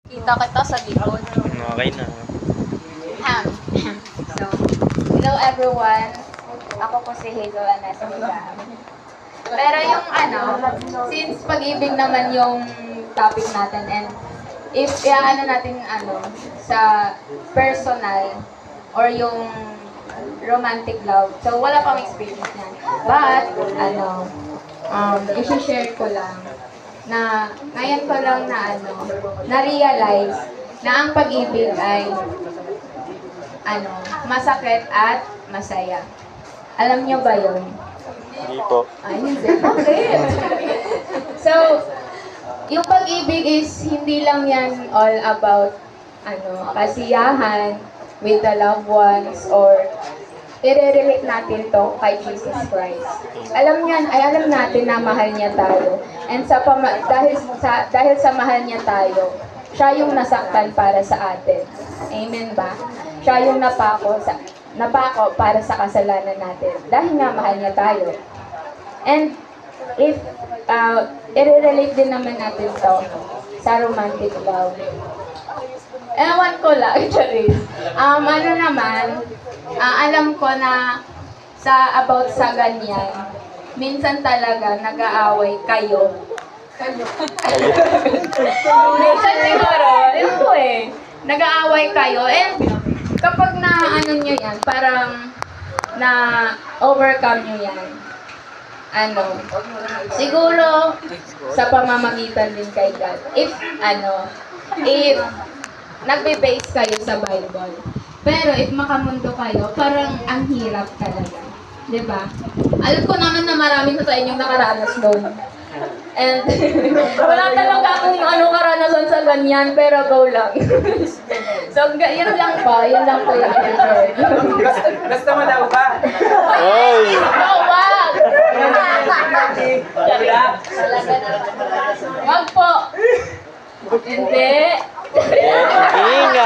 Kita kita sa likod. Okay na. So, hello everyone. Ako po si Hazel Anesmida. Pero yung since pag-ibig naman yung topic natin and if natin sa personal or yung romantic love. So, wala pang experience yan. But, i-share ko lang na ngayon ko lang na-realize na ang pag-ibig ay masakit at masaya. Alam niyo ba yun? Hindi po. Ay, hindi. Bakit? So, yung pag-ibig is hindi lang yan all about kasiyahan with the loved ones or i-relate natin to kay Jesus Christ. Alam natin na mahal niya tayo. And dahil sa mahal niya tayo, siya yung nasaktan para sa atin. Amen ba? Siya yung napako para sa kasalanan natin. Dahil nga mahal niya tayo. And if i-relate din naman natin to sa romantic love. Ewan ko lang, actually. Alam ko na about sa ganyan, minsan talaga nag-aaway kayo. Minsan siguro, nag-aaway kayo. And kapag nyo yan, parang na-overcome nyo yan. Siguro sa pamamagitan din kay God. If nagbe-base kayo sa Bible. Pero if makamundo kayo, parang ang hirap talaga. Diba? Alam ko naman na marami sa inyong nakaranas doon. And wala talaga akong karanasan sa ganyan, pero go lang. So, yun lang po yung answer. Basta malaw ba? Oy! Wag! Wag po! Hindi! Ingay!